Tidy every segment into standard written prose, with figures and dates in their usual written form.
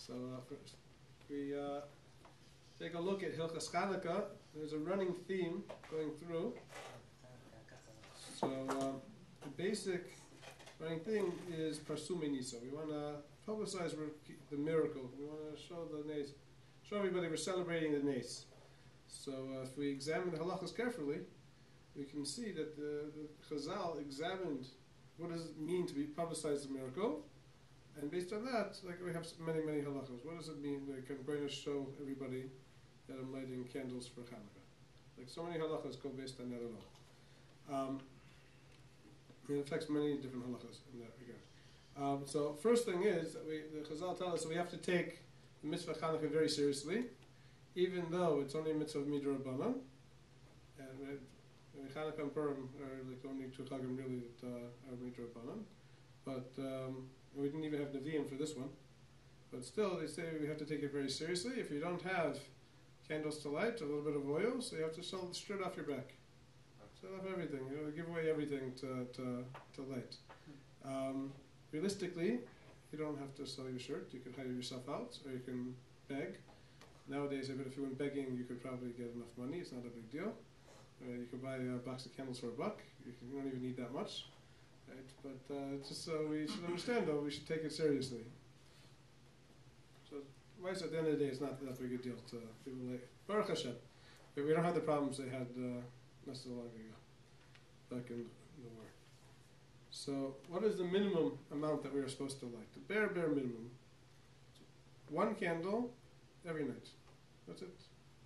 So first, we take a look at Halachot of Chanuka. There's a running theme going through. So the basic running thing is Parsumei Nisa. We want to publicize the miracle. We want to show the nace, show everybody we're celebrating the nace. So if we examine the halachas carefully, we can see that the Chazal examined what does it mean to be publicized the miracle, and based on that, like we have many halachas. What does it mean? Like I'm going to show everybody that I'm lighting candles for Hanukkah. Like so many halachas go based on that alone. It affects many different halachas in that regard. So first thing is that the Chazal tell us that we have to take the mitzvah Hanukkah very seriously, even though it's only a mitzvah of midrabanan. And Hanukkah and Purim are like the only two chagim really that are midrabanan. But we didn't even have Nevi'im for this one. But still, they say we have to take it very seriously. If you don't have candles to light, a little bit of oil, so you have to strip off your back. Sell off everything. You know, give away everything to light. Realistically, you don't have to sell your shirt. You can hire yourself out, or you can beg. Nowadays, if you went begging, you could probably get enough money. It's not a big deal. You could buy a box of candles for $1. You don't even need that much. Right? But just so we should understand, though, we should take it seriously. So, at the end of the day, it's not that big a deal to people like Baruch Hashem. But we don't have the problems they had not so long ago, back in the war. So, what is the minimum amount that we are supposed to light? The bare minimum. One candle every night. That's it.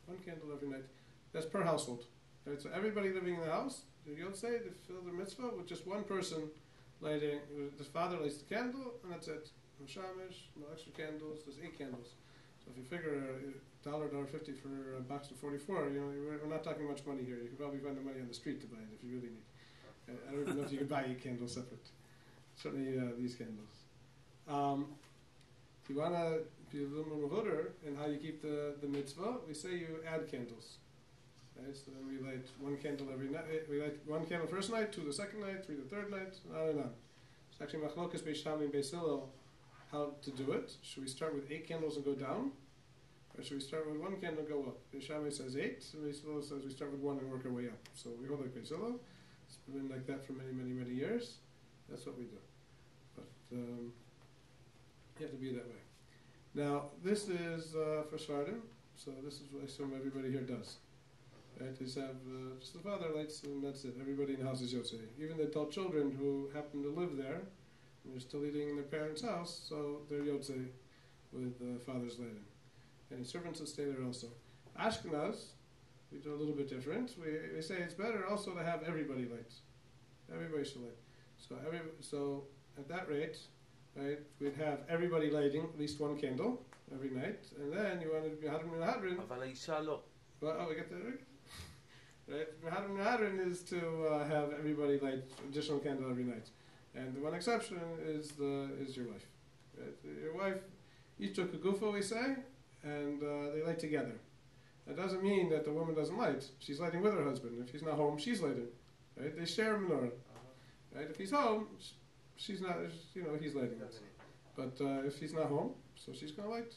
One candle every night. That's per household. Right? So everybody living in the house, you'll say they fill their mitzvah with just one person lighting. The father lights the candle, and that's it. No shamish, no extra candles. There's 8 candles. So if you figure $1.50 for a box of 44, we're not talking much money here. You can probably find the money on the street to buy it if you really need. I don't even know if you could buy 8 candles separate. Certainly these candles. If you want to be a little more mahudr in how you keep the mitzvah, we say you add candles. Right? So then we light one candle every night. We light one candle first night, 2 the second night, 3 the third night, and on and on. It's actually machlokas Beis Shammai and Beis Hillel how to do it. Should we start with 8 candles and go down? Or should we start with 1 candle and go up? Beis Shammai says 8, and Beis Hillel says we start with 1 and work our way up. So we hold like Beis Hillel. It's been like that for many years. That's what we do. But you have to be that way. Now, this is for Svardim, so this is what I assume everybody here does. Right? They have just the father lights, and that's it. Everybody in the house is Yotzei. Even the adult children who happen to live there, and they're still eating in their parents' house, so they're Yotzei with the father's lighting. And servants will stay there also. Ashkenaz, we do a little bit different. We say it's better also to have everybody light. Everybody should light. So at that rate, right, we'd have everybody lighting at least 1 candle every night, and then you want to be Hadron. Well, we get that right. Hadron is to have everybody light additional candle every night, and the one exception is your wife. Right? Your wife, each took a gufo, we say, and they light together. That doesn't mean that the woman doesn't light. She's lighting with her husband. If he's not home, she's lighting. Right? They share a menorah. Right? If he's home, she's not. He's lighting it. But if he's not home, so she's going to light.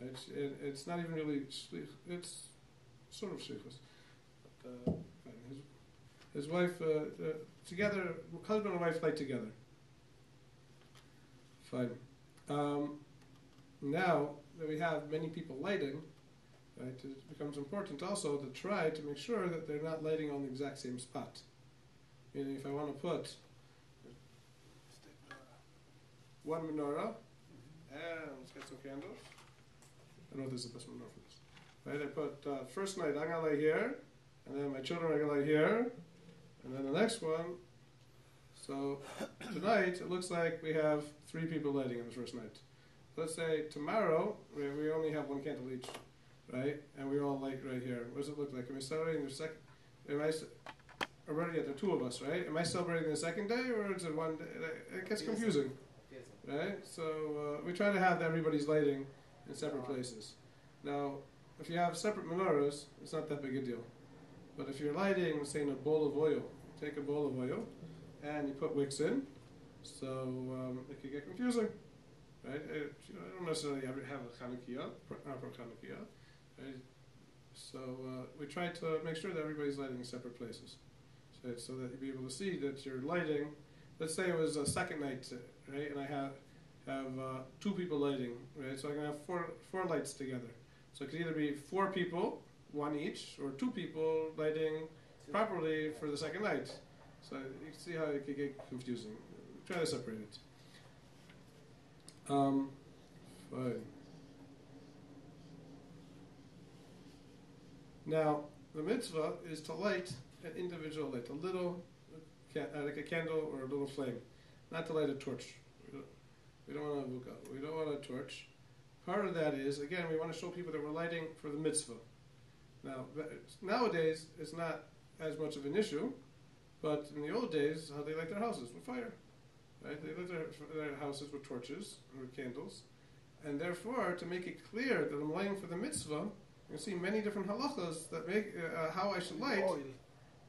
Right? It's not even really. It's sort of sheikhus. But his wife together. Husband and wife light together. Fine. Now that we have many people lighting, right, it becomes important also to try to make sure that they're not lighting on the exact same spot. Meaning, if I want to put 1 menorah, and let's get some candles. I know this is the best menorah for this. Right, I put first night I'm gonna lay here, and then my children are gonna lay here, and then the next one. So tonight it looks like we have 3 people lighting on the first night. Let's say tomorrow we only have 1 candle each, right? And we all light right here. What does it look like? Am I celebrating the second? Already there are 2 of us, right? Am I celebrating the second day, or is it 1 day? It gets confusing, right? So we try to have everybody's lighting in separate places. Now, if you have separate menorahs, it's not that big a deal. But if you're lighting, say, in a bowl of oil, take a bowl of oil, and you put wicks in, so it could get confusing. right? I don't necessarily have a Chanukiah, proper Chanukiah, right? So we try to make sure that everybody's lighting in separate places, so that you'll be able to see that you're lighting. Let's say it was a second night, right? And I have two people lighting, right? So I can have four lights together. So it could either be 4 people, one each, or 2 people lighting properly for the second night. So you can see how it could get confusing. Try to separate it. Fine. Now, the mitzvah is to light an individual light, a little, like a candle or a little flame, not to light a torch. We don't want a hookah. We don't want a torch. Part of that is, again, we want to show people that we're lighting for the mitzvah. Now, nowadays, it's not as much of an issue, but in the old days, how they light their houses with fire. Right? They lit their houses with torches and with candles. And therefore, to make it clear that I'm lighting for the mitzvah, you see many different halachas that make how I should light. Oil.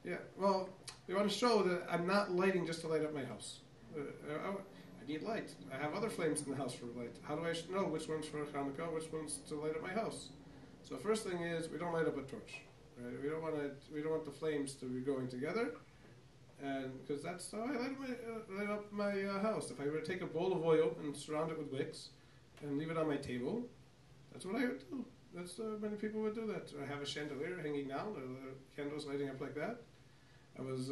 Yeah, well, we want to show that I'm not lighting just to light up my house. I need light. I have other flames in the house for light. How do I know which one's for Hanukkah, which one's to light up my house? So first thing is, we don't light up a torch. Right? We don't want the flames to be going together, and because that's how I light up my house. If I were to take a bowl of oil and surround it with wicks and leave it on my table, that's what I would do. That's many people would do that. I have a chandelier hanging down, the candles lighting up like that. I was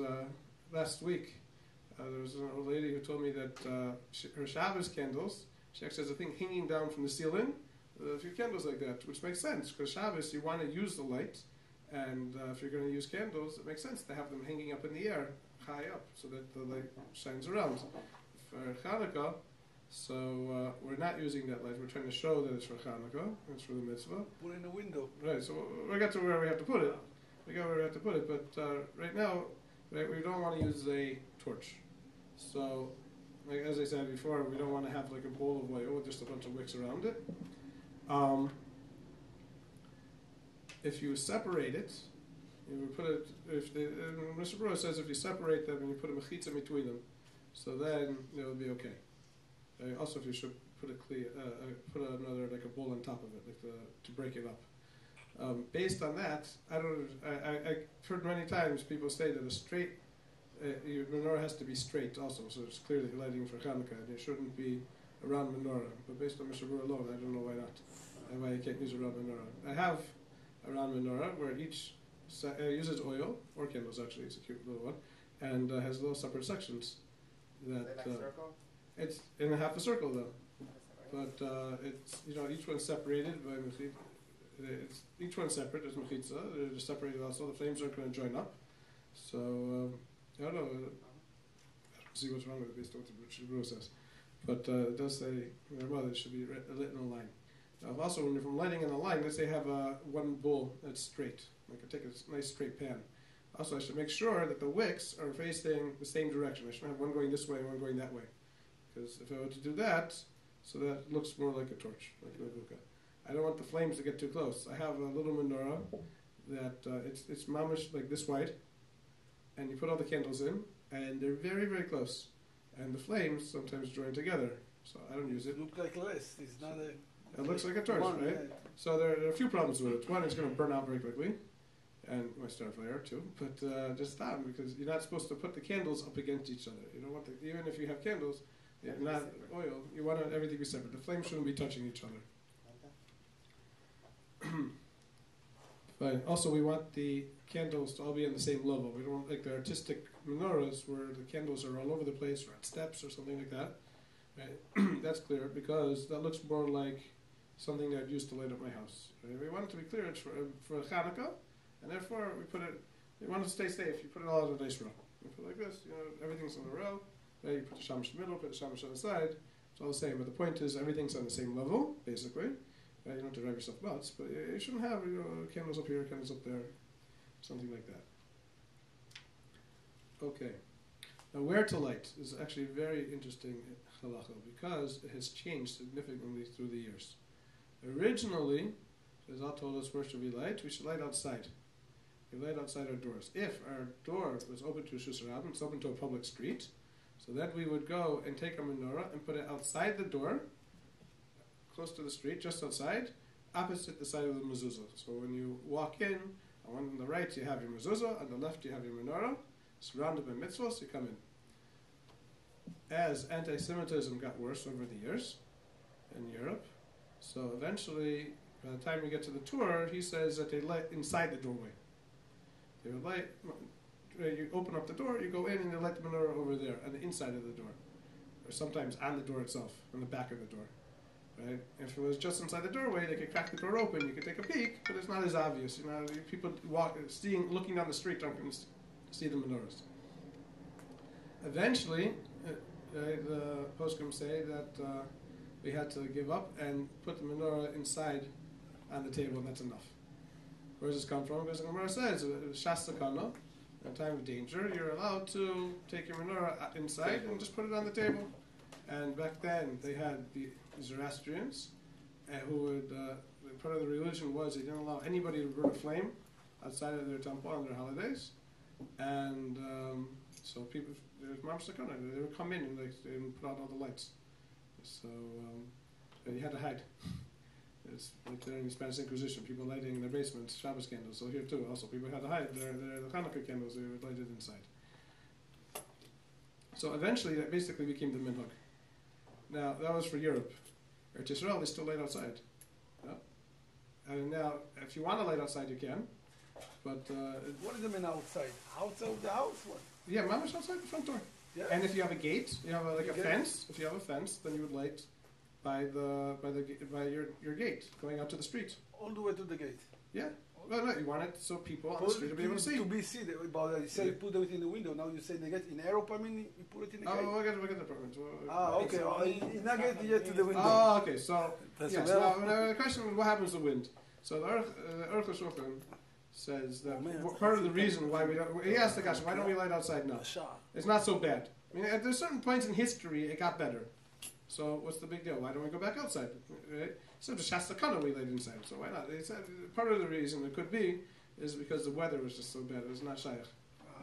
last week. There was an old lady who told me that her Shabbos candles, she actually has a thing hanging down from the ceiling, a few candles like that, which makes sense because Shabbos you want to use the light, and if you're going to use candles, it makes sense to have them hanging up in the air, high up, so that the light shines around. For Hanukkah, so we're not using that light. We're trying to show that it's for Hanukkah, it's for the mitzvah. Put it in the window. Right, so we got to where we have to put it. But right now, right, we don't want to use a torch. So, like, as I said before, we don't want to have like a bowl of oil with just a bunch of wicks around it. If you separate it, you put it. Mr. Brewer says if you separate them and you put a mechitza between them, so then it will be okay. Also, if you should put another like a bowl on top of it, like to break it up. Based on that, I've heard many times people say that a straight your menorah has to be straight also, so it's clear that you're lighting for Hanukkah, and it shouldn't be a round menorah. But based on Mr. Brewer alone, I don't know why not. Why you can't use a round menorah. I have a round menorah where each uses oil, or candles actually, it's a cute little one, and has little separate sections. That circle? It's in a half a circle though, but it's each one's separated by mechitza. Each one's separate. There's mechitza. They're separated also. The flames aren't going to join up. So I don't know. I don't see what's wrong with it based on what the Brewer says, but it does say it should be lit in a line. Now, also, when you're from lighting in a line, let's say I have one bowl that's straight. I can take a nice straight pan. Also, I should make sure that the wicks are facing the same direction. I shouldn't have one going this way and one going that way. Because if I were to do that, so that looks more like a torch, like a hookah. I don't want the flames to get too close. I have a little menorah that it's mamish like this wide, and you put all the candles in, and they're very, very close. And the flames sometimes join together, so I don't use it. It looks like less. It's not a... It looks like a torch, right? Yeah. So there are a few problems with it. One, it's going to burn out very quickly, and it might start a fire too. But just stop, because you're not supposed to put the candles up against each other. You don't want even if you have candles, not oil, you want everything to be separate. The flames shouldn't be touching each other. Fine. Also, we want the candles to all be on the same level. We don't want like the artistic menorahs where the candles are all over the place or at steps or something like that. Right? That's clear because that looks more like something that I've used to light up my house. Right? We want it to be clear it's for Hanukkah, and therefore we want it to stay safe. You put it all in a nice row. You put it like this, everything's in a row. Right? You put the shamash in the middle, put the shamash on the side. It's all the same, but the point is everything's on the same level, basically. Right? You don't have to drive yourself nuts, but you shouldn't have candles up here, candles up there, something like that. Okay. Now, where to light is actually very interesting halacha because it has changed significantly through the years. Originally, Shazal told us where should we light? We should light outside. We light outside our doors. If our door was open to Shus Rabin, it's open to a public street, so then we would go and take a menorah and put it outside the door, close to the street, just outside, opposite the side of the mezuzah. So when you walk in, on the right you have your mezuzah, on the left you have your menorah, surrounded by mitzvahs, you come in. As anti-Semitism got worse over the years in Europe, so eventually, by the time we get to the tour, he says that they light inside the doorway. They would light, you open up the door, you go in, and they light the menorah over there, on the inside of the door. Or sometimes on the door itself, on the back of the door. Right? If it was just inside the doorway, they could crack the door open, you could take a peek, but it's not as obvious. You know, people looking down the street aren't going to see the menorahs. Eventually, the postscripts say that we had to give up and put the menorah inside on the table, and that's enough. Where does this come from? Because the Gemara says, Shas Sakana, in a time of danger, you're allowed to take your menorah inside and just put it on the table. And back then, they had the Zoroastrians, who would, part of the religion was they didn't allow anybody to burn a flame outside of their temple on their holidays. And so people, they would come in and they would put out all the lights. So you had to hide. It's like there in the Spanish Inquisition, people lighting in their basements Shabbos candles. So here too, also people had to hide the Hanukkah candles. They would light it inside. So eventually, that basically became the minhag. Now that was for Europe. Eretz Yisrael, they still light outside. Yeah. And now, if you want to light outside, you can. But what does it mean outside? Outside of the house? What? Yeah, mamash outside the front door. Yeah. And if you have a gate, you have a fence. If you have a fence, then you would light by your gate going out to the street. All the way to the gate. Yeah. Well, no, you want it so people on the street will be able to see. To be seen. But you say you put it in the window. Now you say the gate in Europe. I mean, you put it in the gate. Oh, we'll get the apartment. Okay. In a gate yet to the window. Oh, okay. So yes. Now the question is, what happens to wind? So the Aruch HaShulchan says that part of the reason why we don't. He asked the question, why don't we light outside now? It's not so bad. I mean, at certain points in history, it got better. So what's the big deal? Why don't we go back outside? Right? So the Shas Sakana we light inside. So why not? They said part of the reason it could be is because the weather was just so bad. It was not shaykh.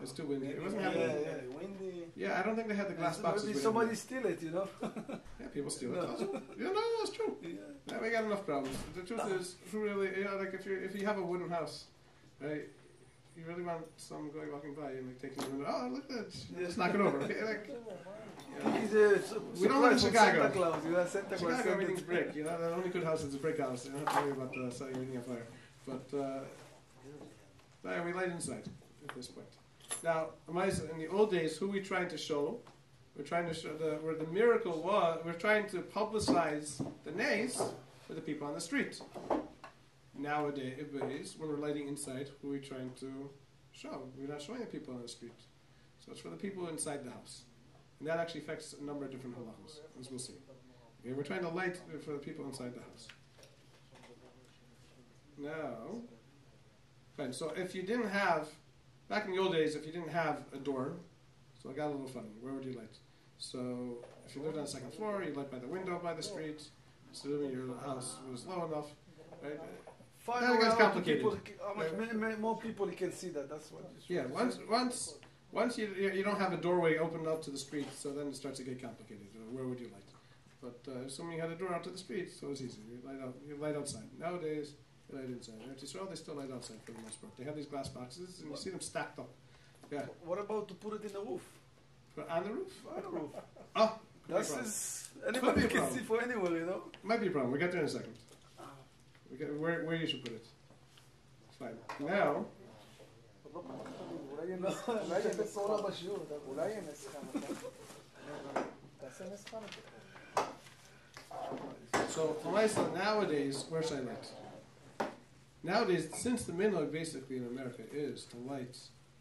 It's too windy. It wasn't happening. Windy. Yeah, I don't think they had the glass boxes. Maybe somebody steal it, you know. Yeah, people steal it. Also. Yeah, no, that's true. Yeah, we got enough problems. The truth is, who really, like if you have a wooden house, right? You really want some guy walking by and like taking the window. Oh, look at that! Just knock it over. Okay? Like, we don't live in Chicago. Santa Claus. Chicago, everything's brick. You know, the only good house is a brick house. You don't have to worry about setting everything on fire. But yeah, we light inside at this point. Now, in the old days, who we trying to show? We're trying to show where the miracle was. We're trying to publicize the nays for the people on the street. Nowadays, when we're lighting inside, who are we trying to show? We're not showing the people on the street. So it's for the people inside the house. And that actually affects a number of different halachos, as we'll see. Okay, we're trying to light for the people inside the house. Now, fine. So if you didn't have, back in the old days, if you didn't have a door, so it got a little funny. Where would you light? So if you lived on the second floor, you light by the window by the street. Assuming your house was low enough, right? That gets complicated. More people can see that. That's what. Yeah. Once you don't have a doorway open up to the street, so then it starts to get complicated. Where would you light? But assuming you had a door out to the street, so it's easy. You light outside. Nowadays, you light inside. In Eretz Yisrael, they still light outside for the most part. They have these glass boxes, and you see them stacked up. Yeah. What about to put it in the roof? On the roof? On the roof. Oh, that's anybody can see for anywhere, you know. Might be a problem. We'll get there in a second. We get where you should put it. Fine. Now. So nowadays, where should I light? Nowadays, since the minhag basically in America is to light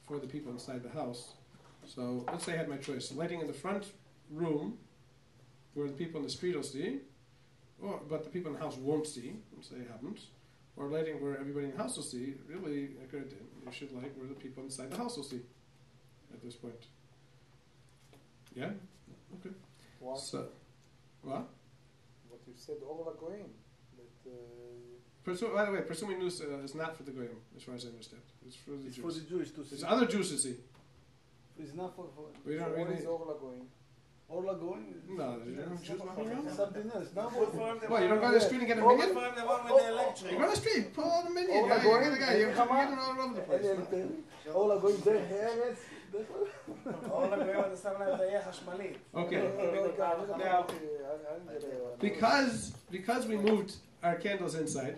for the people inside the house. So let's say I had my choice: lighting in the front room, where the people in the street will see, but the people in the house won't see. Let's say I haven't. Or lighting where everybody in the house will see. Really, you should light where the people inside the house will see. At this point. Yeah. Okay. What? So, what? What you said, all are going. By the way, presuming news is not for the goyim, as far as I understand. It's for the Jews. For the Jews to see. It's other Jews to see. It's not for. We don't so really. What is all are going? Orla going? No, there's no Jews walking around. Something else. No, What, you don't go on the street and get a minion? You go on the street, pull out a minion. Orla Yeah, going? you get a guy, you're getting all over the place. Orla going there, yes. Okay. Now, because we moved our candles inside,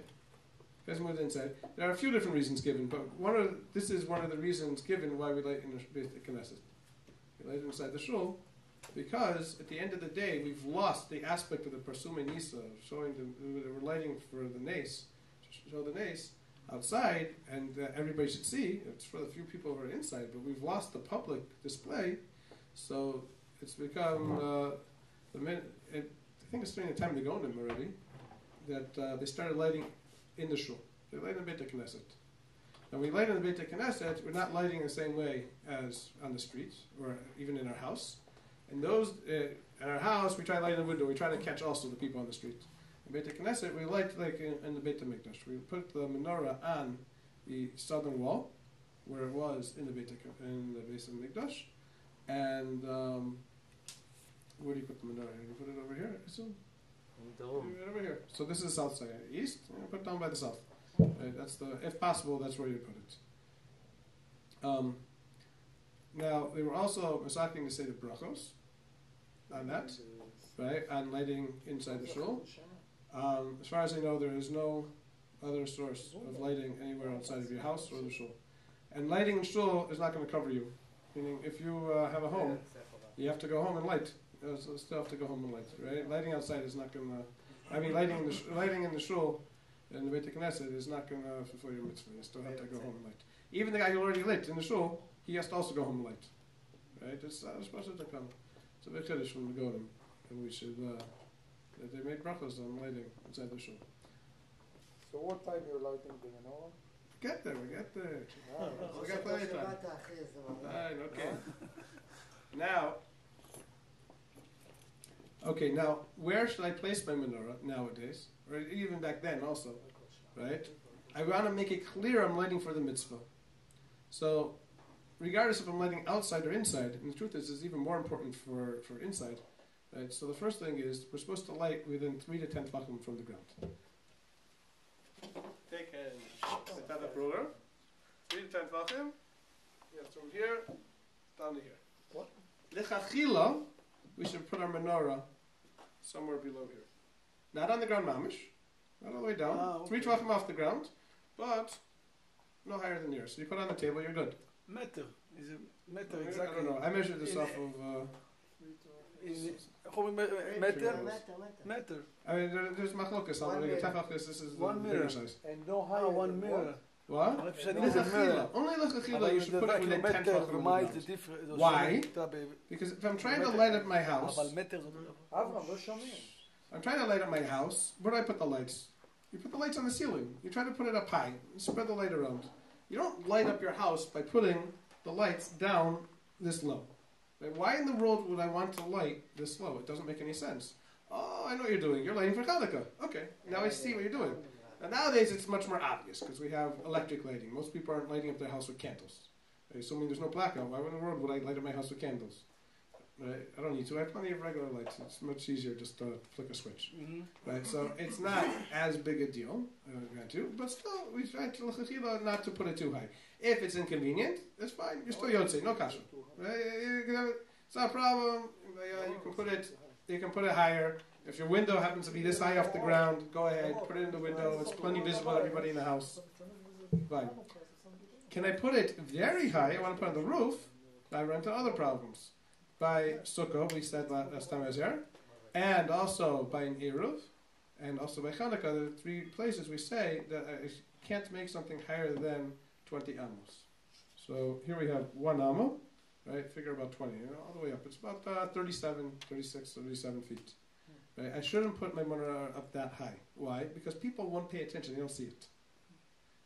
there are a few different reasons given, but this is one of the reasons given why we light in the Beit Knesset. We light inside the shul because at the end of the day we've lost the aspect of the Parsumei Nisa, showing we're lighting for the nace, to show the nace outside, and everybody should see. It's for the few people who are inside, but we've lost the public display, so it's become I think it's during the time to go in them already that they started lighting in the shul. They light in the Beit Knesset. Now we light in the Beit Knesset. We're not lighting the same way as on the streets or even in our house. In our house, we try to light in the window. We try to catch also the people on the street. In Beit Knesset, we light like in the Beit HaMikdash. We put the menorah on the southern wall, where it was in the Beit HaMikdash, and where do you put the menorah? You put it over here. Right over here. So this is the south side, east. Put it down by the south. Right, if possible, that's where you put it. Now they were also masaking to say the brachos on that, right? On lighting inside the shul. As far as I know, there is no other source of lighting anywhere outside of your house or the shul. And lighting in shul is not going to cover you. Meaning, if you have a home, you have to go home and light. You still have to go home and light, right? Lighting outside is not going to. Lighting in the shul in the Beit Knesset is not going to fulfill your mitzvah. You still have to go home and light. Even the guy who already lit in the shul, he has to also go home and light. Right? It's supposed to come. It's a big chiddush from the Godim, and we should. They made brachos on lighting inside the shul. So what time you're lighting the menorah? We get there. We got plenty of time. Right, okay. Now, where should I place my menorah nowadays? Or even back then also, right? I want to make it clear I'm lighting for the mitzvah. So, regardless if I'm lighting outside or inside, and the truth is, it's even more important for inside. Right? So the first thing is, we're supposed to light within 3 to 10 tefachim from the ground. Take a tefach ruler, 3 to 10 tefachim, yes, from here down to here. What? L'chachila, we should put our menorah somewhere below here. Not on the ground mamish, not all the way down. 3 tefachim off the ground, but no higher than here. So you put it on the table, you're good. Meter. Is it meter I exactly? don't know. I measured this off of... Meter. I mean, there's machlokas. This is the 1 bigger mirror. size. And no higher 1 than mirror. What? Only l'chachila you should put it within 10 tefachim from the ground. Why? Because if I'm trying to light up my house, I'm trying to light up my house, where do I put the lights? You put the lights on the ceiling. You try to put it up high. You spread the light around. You don't light up your house by putting the lights down this low. Right? Why in the world would I want to light this low? It doesn't make any sense. Oh, I know what you're doing. You're lighting for Chanukah. Okay, now I see what you're doing. Now, nowadays it's much more obvious because we have electric lighting. Most people aren't lighting up their house with candles. Right? Assuming there's no blackout, why in the world would I light up my house with candles? Right? I don't need to. I have plenty of regular lights. It's much easier just to flick a switch. Right? So it's not as big a deal, but still, we try to not to put it too high. If it's inconvenient, it's fine. You're still Yotze, no kasha. Right? It's not a problem. You can put it higher. If your window happens to be this high off the ground, go ahead, put it in the window. It's plenty visible to everybody in the house. Fine. Can I put it very high? I want to put it on the roof. I run into other problems. By Sukkah, we said last time I was here, and also by an Eruv, and also by Chanukah, there are 3 places we say that I can't make something higher than 20 amos. So here we have 1 amo, right? Figure about 20, all the way up. It's about 37 feet. Right? I shouldn't put my menorah up that high. Why? Because people won't pay attention. They don't see it.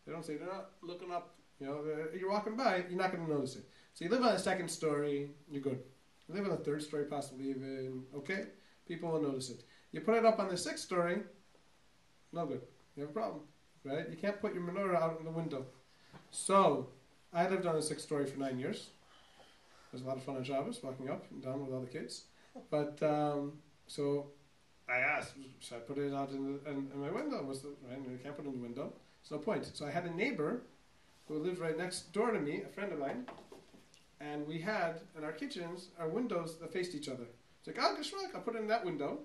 They're not looking up. You're walking by, you're not going to notice it. So you live on the 2nd story, you're good. You live on the 3rd story, possibly even, okay? People will notice it. You put it up on the 6th story, no good. You have a problem, right? You can't put your menorah out in the window. So, I lived on the 6th story for 9 years. It was a lot of fun on Shabbos, walking up and down with all the kids. But so I asked, should I put it out in my window? Right? I can't put it in the window. There's no point. So I had a neighbor who lived right next door to me, a friend of mine, and we had in our kitchens our windows that faced each other. It's like, oh, Geshmak, I'll put it in that window.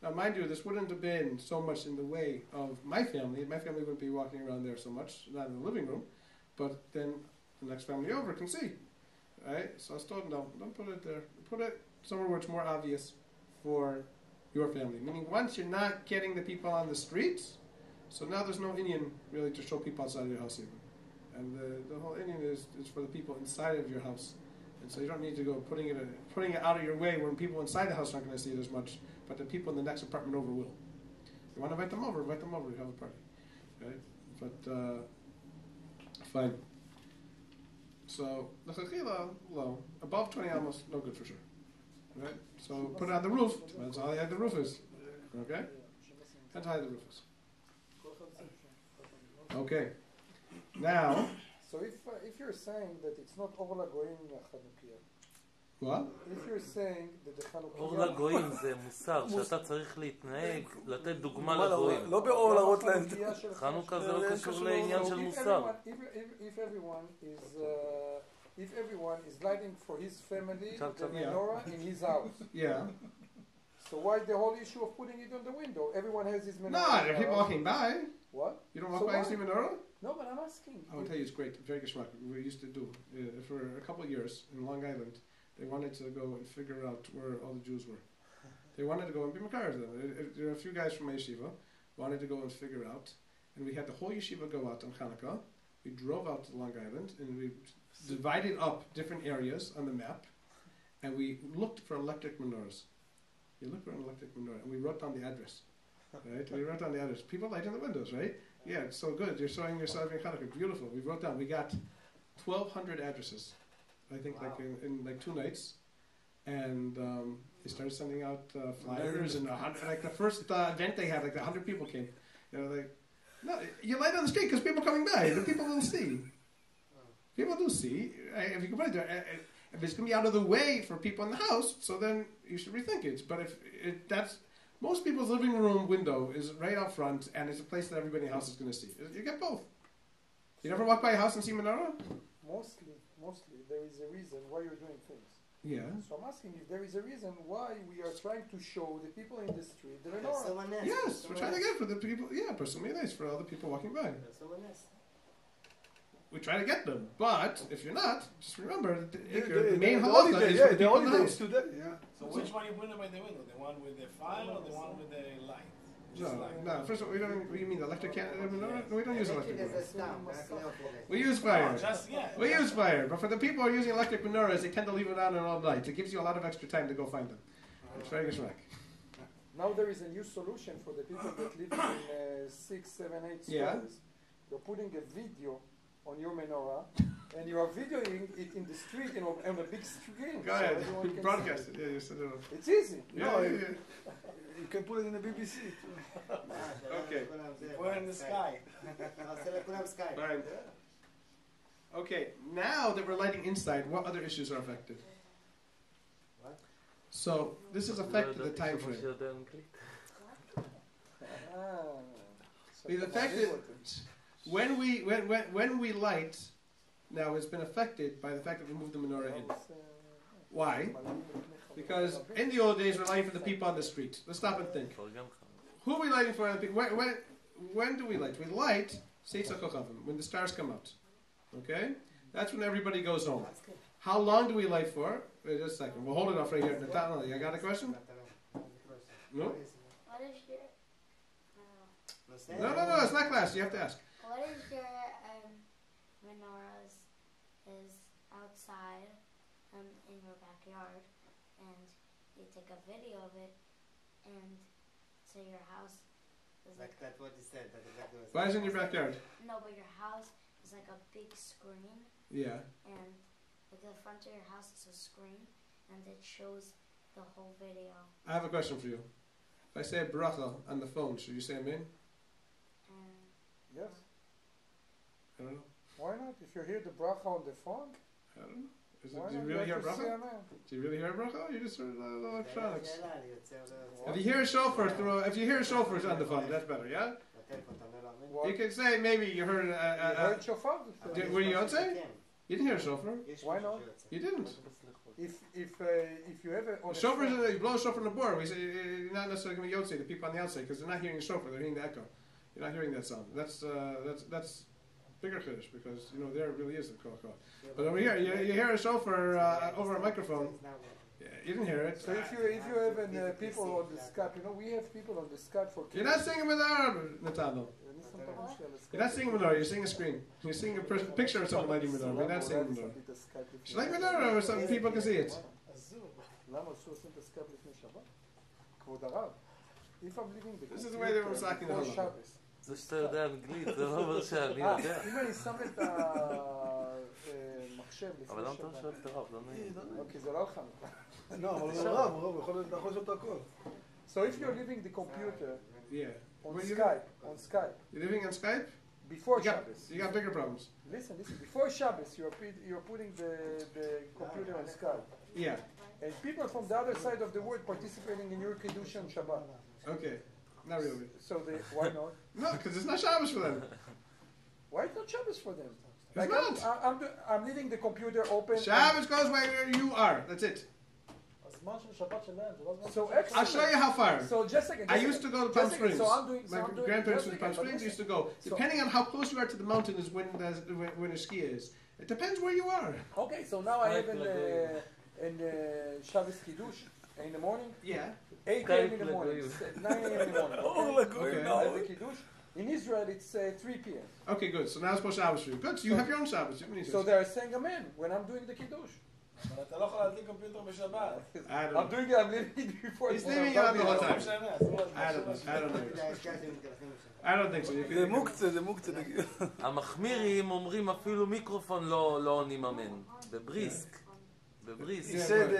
Now, mind you, this wouldn't have been so much in the way of my family. My family wouldn't be walking around there so much, not in the living room. But then the next family over can see. Right? So I told him, no, don't put it there. Put it somewhere where it's more obvious for your family. Meaning, once you're not getting the people on the streets, so now there's no Indian really to show people outside of your house even. And the whole Indian is for the people inside of your house. And so you don't need to go putting it out of your way when people inside the house aren't going to see it as much, but the people in the next apartment over will. You want to invite them over, you have a party. Right? But, fine. So, the chachila, low. Above 20 amos, no good for sure. Right? So, put it on the roof. Depends how high the roof is. Okay? Depends how high the roof is. Okay. Now... So if you're saying that it's not אור לגויים החנוכיה, what? if you're saying that the אור חנוכיה... לגויים זה מוסר, שאתה צריך להתנהג, לתת דוגמה לגויים. לא באור להראות להם. חנוכה זה לא קשור לעניין של מוסר. If everyone is lighting for his family the Yeah. menorah in his house, Yeah. so why the whole issue of putting it on the window? Everyone has his menorah. No, there are people walking by. What? You don't walk So by and why? see menorah? No, but I'm asking. I will tell you, it's great. Very geschmack. We used to do for a couple of years in Long Island. They wanted to go and figure out where all the Jews were. They wanted to go and be makar them. There are a few guys from my yeshiva wanted to go and figure out, and we had the whole yeshiva go out on Hanukkah. We drove out to Long Island and we divided up different areas on the map, and we looked for electric menorahs. We looked for an electric menorah, and we wrote down the address. Right? We wrote down the address. People light in the windows, right? Yeah, it's so good. You're showing yourself in Hanukkah. Beautiful. We wrote down. We got 1,200 addresses. I think like in like 2 nights, and they started sending out flyers. And like the first event they had, like 100 people came. You know, like no, you light on the street because people are coming by. The people will see. People do see. If you can put it there, if it's going to be out of the way for people in the house, so then you should rethink it. But if that's most people's living room window is right out front, and it's a place that everybody in the house is going to see. You get both. You never walk by a house and see menorah? Mostly, there is a reason why you're doing things. Yeah. So I'm asking if there is a reason why we are trying to show the people in the street the menorah. Yes, we're trying to get for the people. Yeah, personally nice for all the people walking by. We try to get them, but if you're not, just remember the main halacha is for the people in the house. Today, yeah. So which one you put by the window? The one with the file or the one with the light? No. First of all, we don't. What do you mean, electric menorah? No, we don't use electric menorah. We use Oh, fire. We yeah. use fire, but for the people who are using electric menorahs, they tend to leave it on all night. It gives you a lot of extra time to go find them. It's very geschmack. Now there is a new solution for the people that live in 6, 7, 8 stories. Yeah. You're putting a video on your menorah, and you are videoing it in the street, on a big screen. Go ahead. Broadcast it. Yeah, you said it. It's easy. Yeah. You can put it in the BBC too. Okay. Put it in the sky. Fine. Okay, now that we're lighting inside, what other issues are affected? So, this has affected the time frame. We've affected when we light. Now, it's been affected by the fact that we moved the menorah in. Why? Because in the old days, we're lighting for the people on the street. Let's stop and think. Who are we lighting for? When do we light? We light when the stars come out. Okay? That's when everybody goes home. How long do we light for? Wait just a second. We'll hold it off right here. Nathaniel, you got a question? No? What is your... No, it's not class. You have to ask. What is your menorahs is outside in your backyard, and you take a video of it, and so your house is like... That's what you said. That's exactly what I said. Why is it in your backyard? No, but your house is like a big screen, Yeah. and like the front of your house is a screen, and it shows the whole video. I have a question for you. If I say a bracha on the phone, should you say amen? Yes. I don't know. Why not? If you hear the bracha on the phone, I don't know. Why Do you not? really hear have to say bracha? amen. Do you really hear bracha? Or you just heard electronics? שאלה, אני יוצא עוד... If you hear a shofar through, if you hear a shofar on the phone, that's better, yeah? בטלפון, אתה אומר לו אמן? What? You can say maybe you heard. You heard shofar? Were you outside? You didn't hear a shofar. יש Why מישהו not? שיוצא. You didn't. If you have a on a Shofar is phone- you blow a shofar on the board. We say you're not necessarily going to be yotze, the people on the outside, because they're not hearing the shofar; they're hearing the echo. You're not hearing that sound. That's bigger chiddush because there really is the kol. But over here, you hear a shofar over a microphone. Yeah, you didn't hear it. So if you have people on the Skype, we have people on the Skype for. You're not singing with our Natano. You're not singing menorah. You're seeing a screen. You're seeing a picture of someone lighting menorah. You're not singing menorah. Should like menorah, or something people can see it. למה אסור לשים את הסקאפ לפני שבת? כבוד הרב. If I'm living the This is the way they were sacking the before halacha. Shabbos. זה שאתה יודע אנגלית, זה לא אומר שאני יודע. אם אני שם את המחשב אבל לפני למה אתה שואל שבת? את הרב? לא נעים. אוקיי, זה לא על חנוכה. לא, אבל הוא רב, הוא יכול לשאול את הכל. So if you're leaving the computer Yeah. on Where you Skype, You're living on Skype? before You got, Shabbos. you got bigger problems. Listen, before Shabbos, you're putting the computer on Skype. Yeah. And people from the other side of the world participating in your Kiddush on Shabbat. Okay. Not really. So why not? No, because it's not Shabbos for them. Why it's not Shabbos for them? It's not. I'm leaving the computer open. Shabbos goes where you are. That's it. הזמן של שבת שלהם, זה לא הזמן So I'll excellent. show you how far. So just a second. I used to go to Palm Springs. So I'm doing. My grandparents from Palm Springs used to go. So- Depending on how close you are to the mountain is when a ski is. It depends where you are. Okay, so now I have in Shabbos Kiddush in the morning, Yeah. 8 a.m. in the morning, 9 a.m. in the morning. Okay. I have the Kiddush. In Israel, it's 3 p.m. Okay, good. So now it's supposed Shabbos for you. Good. So you have your own Shabbos. You don't need So to. they are saying amen when I'm doing the Kiddush. אבל אתה לא יכול להדליק קומפיוטר בשבת. I'm doing it. I'm leaving it before. He's leaving it on the whole לא time. משנה, אסור להדליק I don't know. I don't think so. You זה can, מוקצה, זה מוקצה. המחמירים אומרים אפילו מיקרופון לא עונים אמן. בבריסק. בבריסק. He said,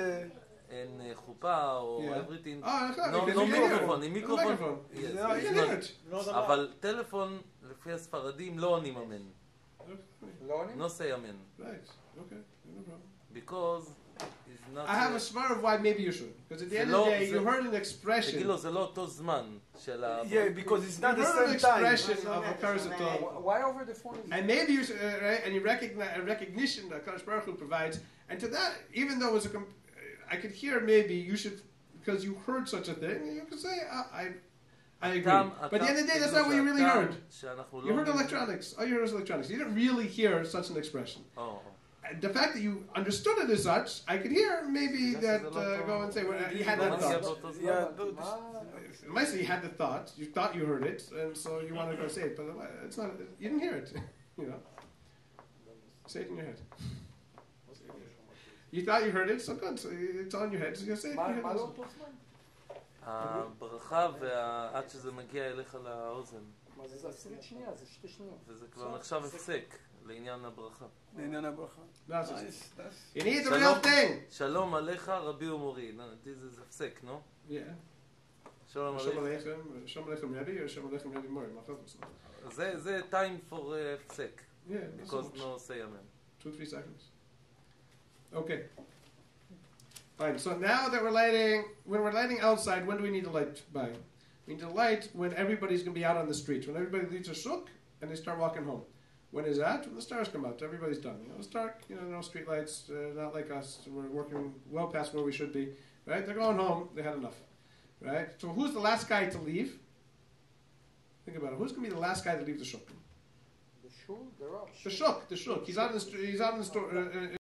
אין חופה או Yeah. everything. Oh, okay. לא Because you can hear מיקרופון, it. עם The מיקרופון. microphone. Yes, You it's can not- hear it. אבל טלפון, לפי הספרדים, לא עונים אמן. לא עונים? No say amen. Right. Okay. No problem. Because it's not... I have a smart of why maybe you should. Because at the end of the day, you heard an expression. תגיד לו, זה לא אותו זמן של ה... yeah, because it's You not the heard an same time. expression of a parasitol. Why over the phone is And maybe you should, right? And you recognize a recognition that Kadosh Baruch Hu provides. And to that, even though it was I could hear maybe you should, because you heard such a thing, you could say, I agree. But at the end of the day, that's not what you really heard. You heard electronics. All you heard was electronics. You didn't really hear such an expression. Oh. The fact that you understood it as such, I could hear maybe that go and say, well, you had that thought. Yeah, Might say you had the thought, you thought you heard it, and so you want to go say it, but it's not. You didn't hear it, Say it in your head. You thought you heard it, so good. So it's on your head. So you say it in your מה head. לא also. אותו זמן? הברכה עד שזה מגיע אליך לאוזן. מה זה עשירית שנייה, זה 2 שניות. וזה כבר נחשב הפסק לעניין הברכה. לעניין הברכה. That's it. Nice, nice. You need the real thing. שלום עליך רבי ומורי. זה הפסק, נו? Yeah. שלום Shalom עליך. Aleichem. Shalom Aleichem Rebbe or Shalom Aleichem Rebbe Mori. זה time for הפסק. Yeah. Not so Because much. no say amen. 2-3 seconds. Okay. Fine. So now that when we're lighting outside, when do we need to light by? We need to light when everybody's going to be out on the street. When everybody leaves a shuk and they start walking home. When is that? When the stars come out. Everybody's done. It's dark. No street lights. Not like us. We're working well past where we should be. Right? They're going home. They had enough. Right? So who's the last guy to leave? Think about it. Who's going to be the last guy to leave the shuk? The shul, the Rosh. The shuk. He's out in the store.